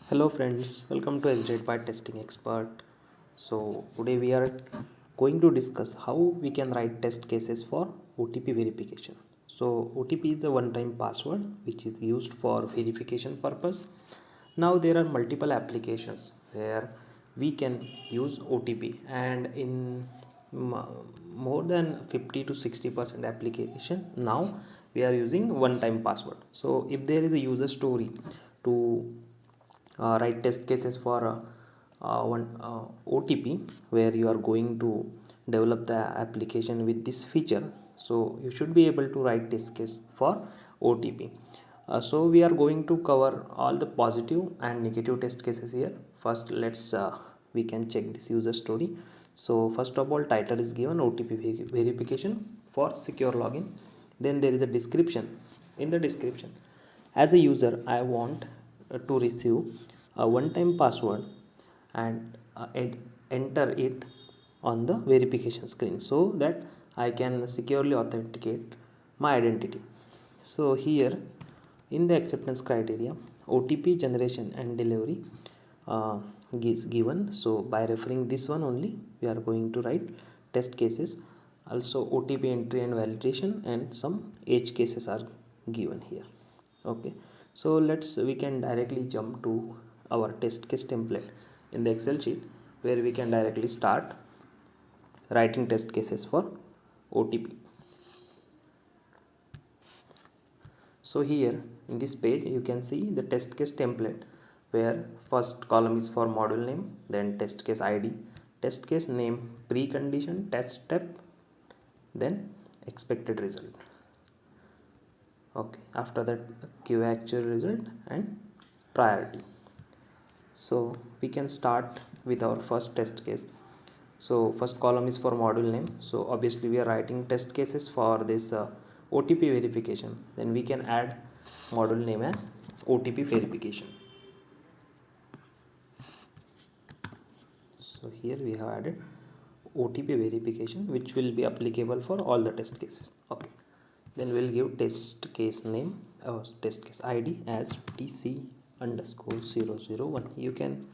Hello friends, welcome to SDate by Testing Expert. So today we are going to discuss how we can write test cases for OTP verification. So OTP is the one-time password which is used for verification purpose. Now there are multiple applications where we can use OTP, and in more than 50 to 60% application now we are using one-time password. So if there is a user story to write test cases for one OTP where you are going to develop the application with this feature, so you should be able to write test case for OTP. So we are going to cover all the positive and negative test cases here. First let's we can check this user story. So first of all, title is given OTP verification for secure login. Then there is a description. In the description, as a user I want to receive a one-time password and enter it on the verification screen so that I can securely authenticate my identity. So here in the acceptance criteria, OTP generation and delivery is given. So by referring this one only, we are going to write test cases. Also OTP entry and validation and some edge cases are given here. Okay, so we can directly jump to our test case template in the Excel sheet, where we can directly start writing test cases for OTP. So here in this page you can see the test case template, where first column is for module name, then test case ID, test case name, precondition, test step, then expected result. Okay, after that Q actual result and priority. So we can start with our first test case. So first column is for module name, so obviously we are writing test cases for this OTP verification. Then we can add module name as OTP verification. So here we have added OTP verification, which will be applicable for all the test cases. Okay, then we'll give test case name or test case ID as TC_001. You can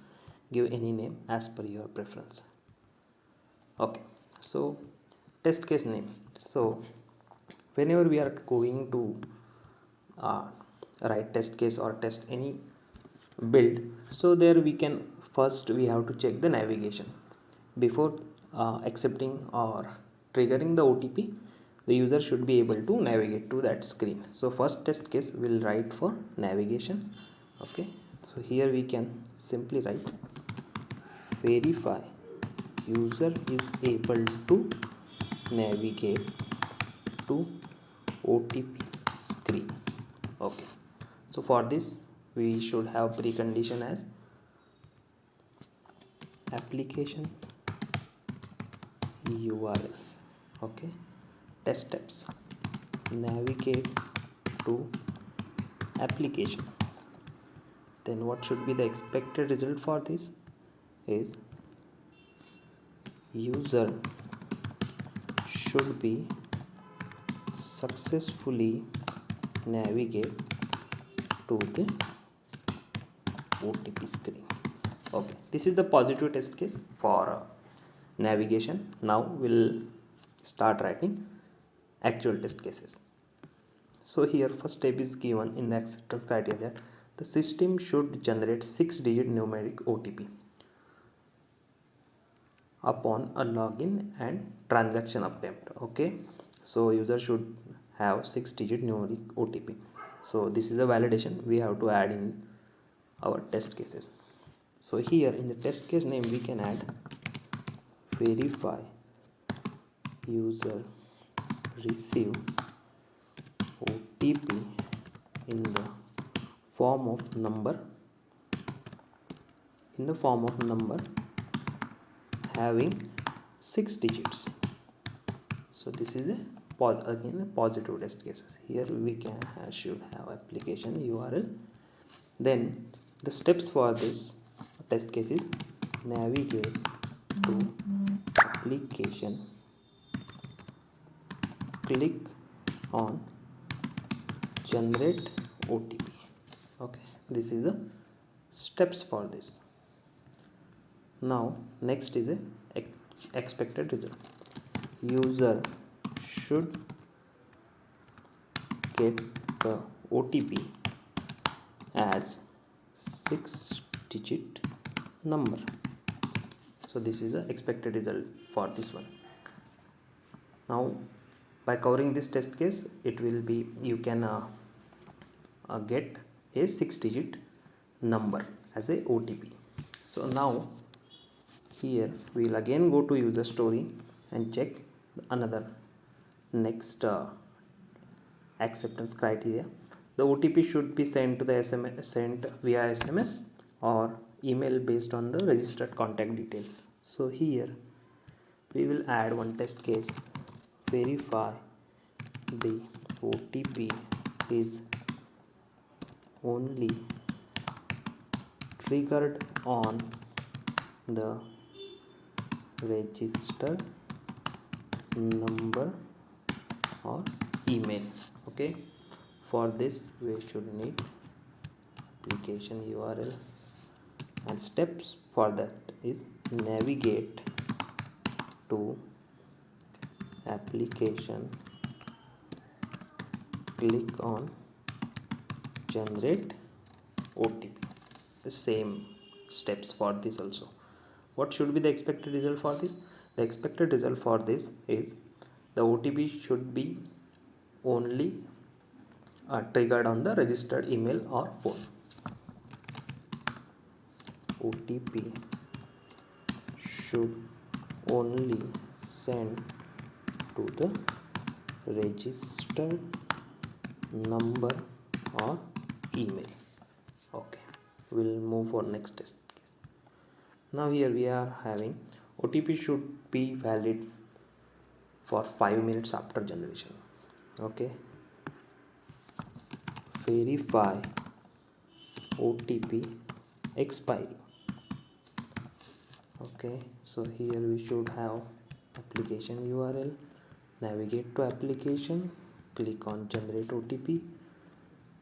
give any name as per your preference. Okay, so test case name. So whenever we are going to write test case or test any build, so there we can first we have to check the navigation before accepting or triggering the OTP. The user should be able to navigate to that screen. So first test case will write for navigation. Okay, so here we can simply write verify user is able to navigate to OTP screen. Okay, so for this we should have precondition as application URL. Okay, test steps, navigate to application. Then what should be the expected result for this is user should be successfully navigate to the OTP screen. Okay, this is the positive test case for navigation. Now we'll start writing actual test cases. So here first step is given in the acceptance criteria that the system should generate 6-digit numeric OTP upon a login and transaction attempt. Okay, so user should have 6-digit numeric OTP. So this is a validation we have to add in our test cases. So here in the test case name we can add verify user receive OTP in the form of number having 6 digits. So this is again a positive test cases. Here we should have application URL. Then the steps for this test case is navigate to application, click on generate OTP. Okay, this is the steps for this. Now next is a expected result. User should get the OTP as 6-digit number. So this is the expected result for this one. Now by covering this test case, it will be you can get a 6-digit number as a OTP. So now here we will again go to user story and check another next acceptance criteria. The OTP should be sent to the SMS, sent via SMS or email based on the registered contact details. So here we will add one test case. Verify the OTP is only triggered on the registered number or email. Okay, for this we should need application URL, and steps for that is navigate to application, click on generate OTP. The same steps for this also. What should be the expected result for this? The expected result for this is the OTP should be only triggered on the registered email or phone. OTP should only send to the registered number or email. Okay, we'll move for next test case. Now here we are having OTP should be valid for 5 minutes after generation. Okay, verify OTP expiry. Okay, so here we should have application URL, navigate to application, click on generate OTP.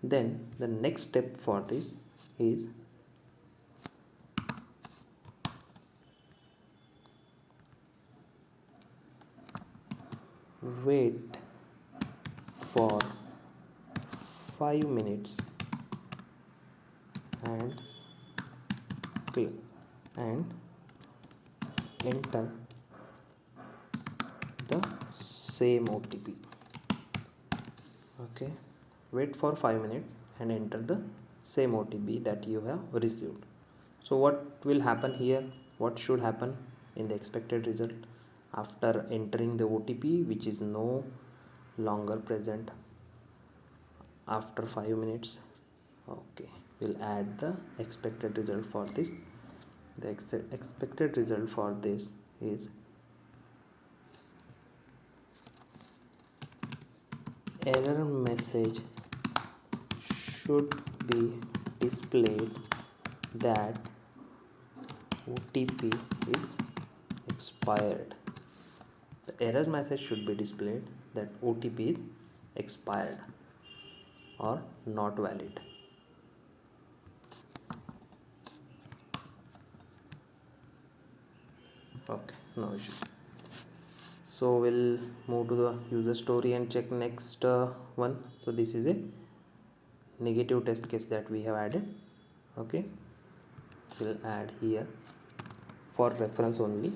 Then the next step for this is wait for 5 minutes and click and enter the same OTP. Okay, wait for 5 minutes and enter the same OTP that you have received. So what will happen here? What should happen in the expected result after entering the OTP, which is no longer present after 5 minutes? Okay, we'll add the expected result for this. The expected result for this is error message should be displayed that OTP is expired. The error message should be displayed that OTP is expired or not valid. Okay, no issue. So we'll move to the user story and check next one. So this is a negative test case that we have added. Okay, we'll add here for reference only.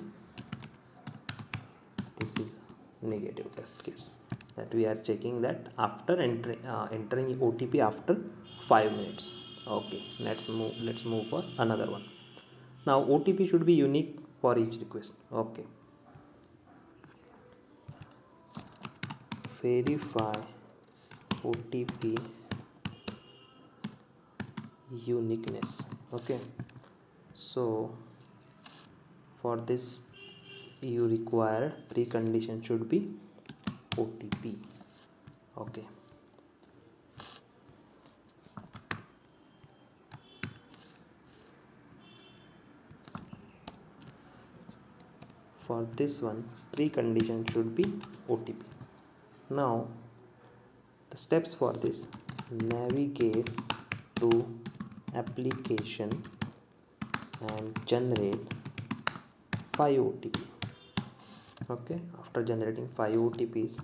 This is negative test case that we are checking that after entering OTP after 5 minutes. Okay, let's move for another one. Now OTP should be unique for each request. Okay, verify OTP uniqueness. Okay, so for this you require precondition should be OTP. Okay, for this one precondition should be OTP. Now the steps for this: navigate to application and generate 5 OTP. Okay, after generating 5 OTPs,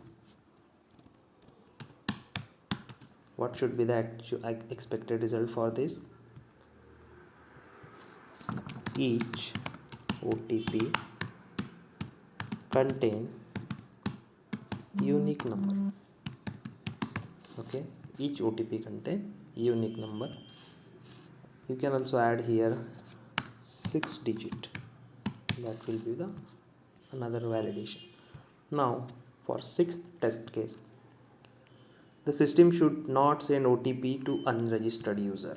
what should be the expected result for this? Each OTP contain unique number. Okay, each OTP contain unique number. You can also add here 6 digit. That will be the another validation. Now for sixth test case, the system should not send OTP to unregistered user.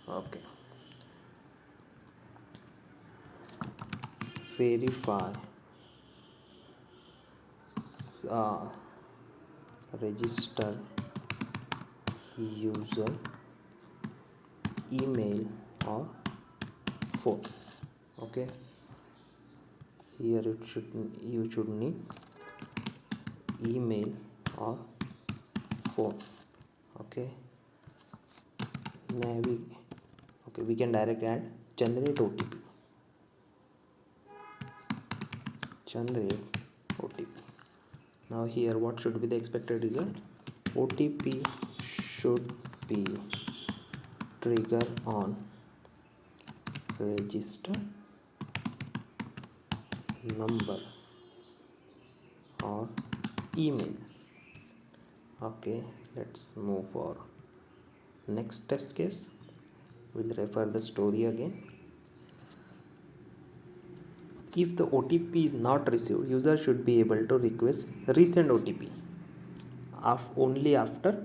Okay, verify register user email or phone. Okay, here you should need email or phone. Okay, now we can direct add generate OTP. Generate OTP. Now here what should be the expected result? OTP should be trigger on register number or email. Okay, let's move for next test case. We'll refer the story again. If the OTP is not received, user should be able to request resend OTP only after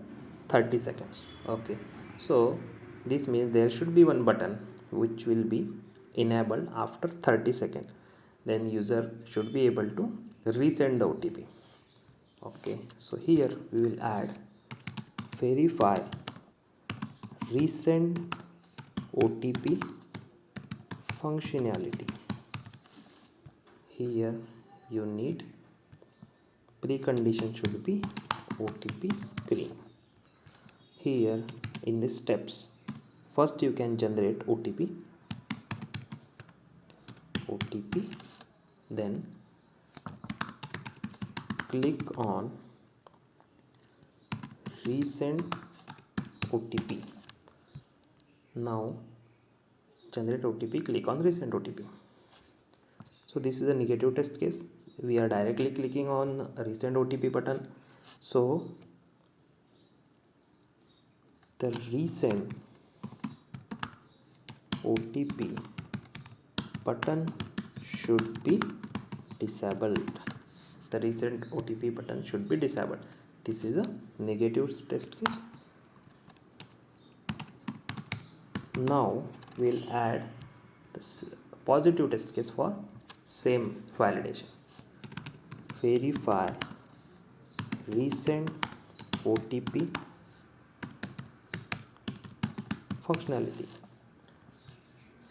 30 seconds. Okay, so this means there should be one button which will be enabled after 30 seconds. Then user should be able to resend the OTP. Okay, so here we will add verify resend OTP functionality. Here you need precondition should be OTP screen. Here in the steps, first you can generate OTP, then click on resend OTP. Now generate OTP, click on resend OTP. So this is a negative test case. We are directly clicking on resend OTP button. So the resend OTP button should be disabled. The resend OTP button should be disabled. This is a negative test case. Now we'll add the positive test case for same validation. Verify resend OTP functionality.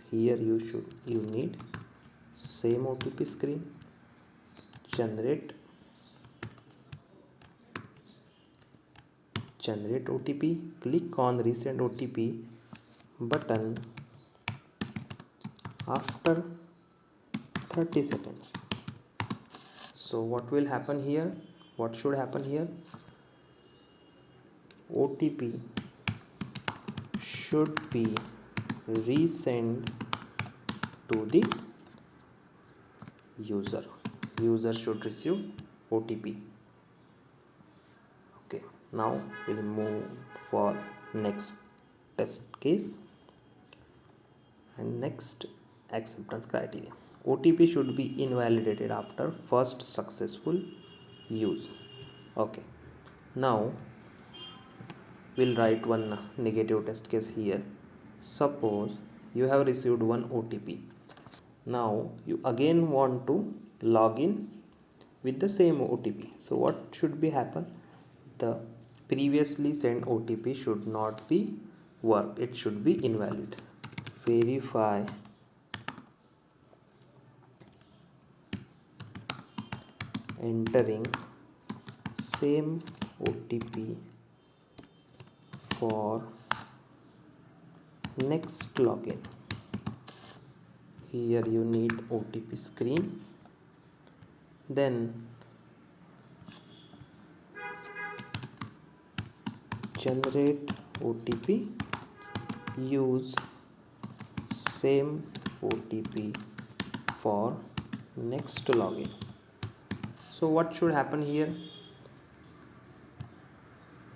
Here you need same OTP screen, generate OTP, click on resend OTP button after 30 seconds. So what will happen here? What should happen here? OTP should be resend to the user. User should receive OTP. Okay, now we'll move for next test case and next acceptance criteria. OTP should be invalidated after first successful use. Okay, now we'll write one negative test case here. Suppose you have received one OTP. Now you again want to log in with the same OTP. So what should be happen? The previously sent OTP should not be work. It should be invalid. Verify entering same OTP for next login. Here you need OTP screen, then generate OTP, use same OTP for next login. So what should happen here?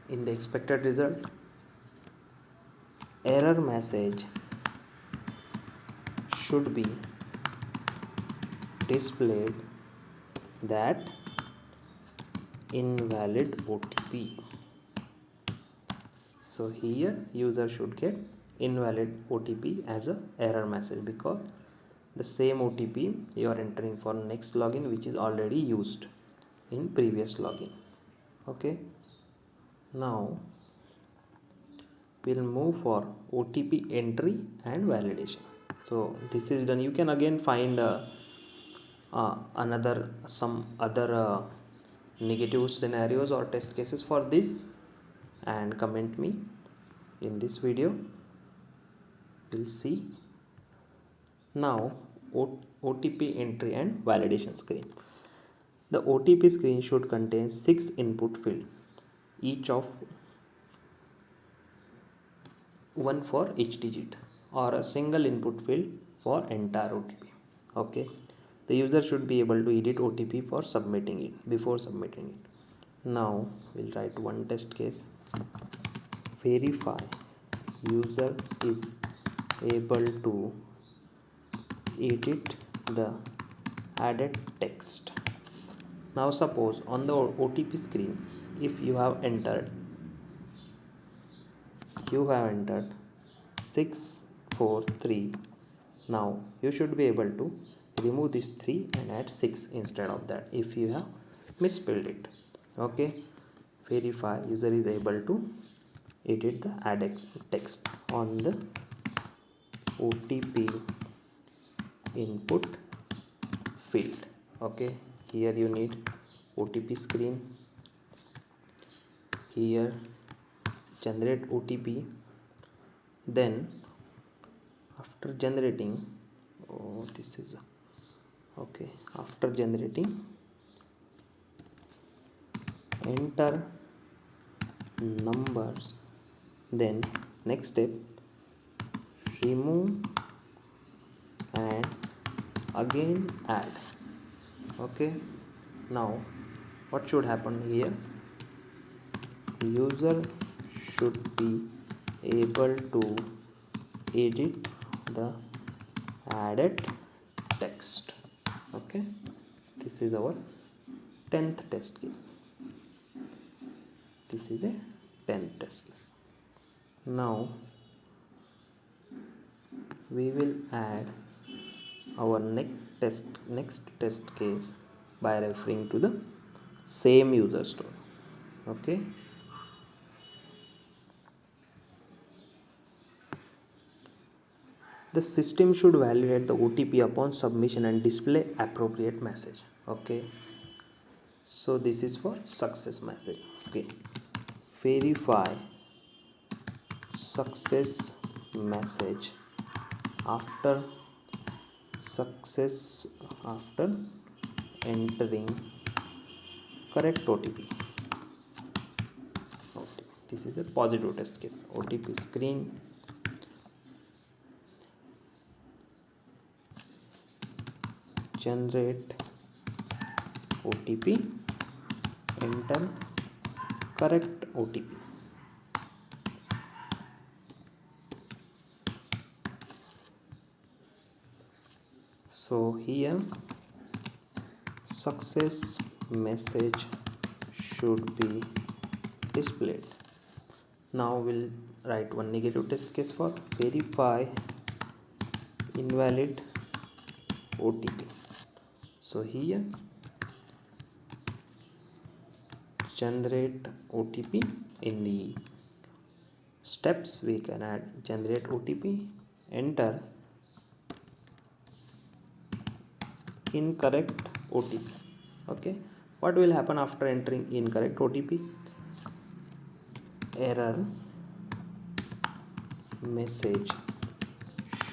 In the expected result, error message should be displayed that invalid OTP. So here user should get invalid OTP as a error message because the same OTP you are entering for next login which is already used in previous login. Okay, now we'll move for OTP entry and validation. So this is done. You can again find some other negative scenarios or test cases for this and comment me in this video. We'll see. Now OTP entry and validation screen. The OTP screen should contain 6 input fields, each of one for each digit, or a single input field for entire OTP. Okay, the user should be able to edit OTP for submitting it before submitting it. Now we'll write one test case. Verify user is able to edit the added text. Now suppose on the OTP screen, if you have entered 643, now you should be able to remove this 3 and add 6 instead of that if you have misspelled it. Okay, verify user is able to edit the added text on the OTP input field. Okay, here you need OTP screen, here generate OTP, then after generating after generating, enter numbers, then next step, remove and again add. Okay, now what should happen here? User should be able to edit the added text. Okay, this is our 10th test case. This is a 10th test case. Now we will add our next test case by referring to the same user story. Okay, the system should validate the OTP upon submission and display appropriate message. Okay, so this is for success message. Okay, verify success message after entering correct OTP. Okay, this is a positive test case. OTP screen, generate OTP, enter correct OTP. So here success message should be displayed. Now we'll write one negative test case for verify invalid OTP. So here generate OTP. In the steps we can add generate OTP, enter incorrect OTP. Okay, what will happen after entering incorrect OTP? Error message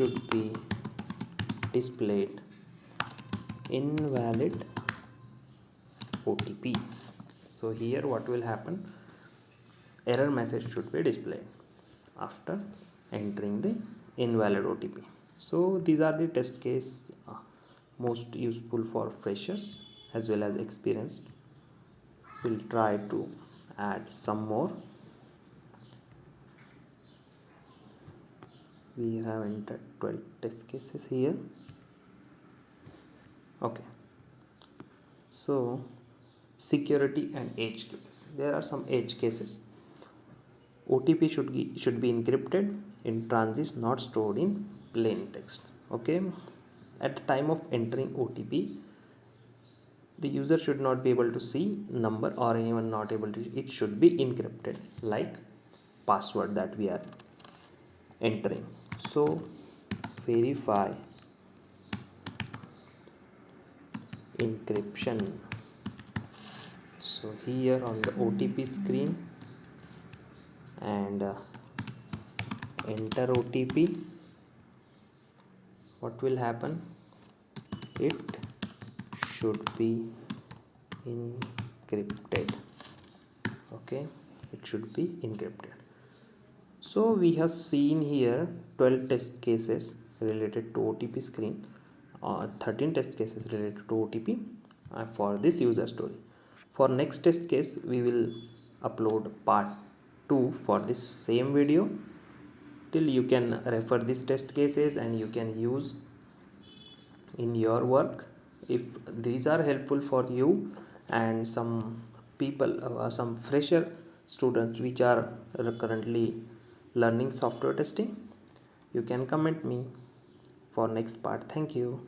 should be displayed invalid OTP. So here what will happen, error message should be displayed after entering the invalid OTP. So these are the test case most useful for freshers as well as experienced. We'll try to add some more. We have entered 12 test cases here. Okay, so security and edge cases. There are some edge cases. OTP should be encrypted in transit, not stored in plain text. Okay, at the time of entering OTP, the user should not be able to see number or even not able to. It should be encrypted like password that we are entering. So verify encryption. So here on the OTP screen and enter OTP, what will happen, it should be encrypted. Okay, it should be encrypted. So we have seen here 12 test cases related to OTP screen, 13 test cases related to OTP for this user story. For next test case we will upload part 2 for this same video. Till you can refer these test cases and you can use in your work. If these are helpful for you and some people, some fresher students which are currently learning software testing, you can comment me for next part. Thank you.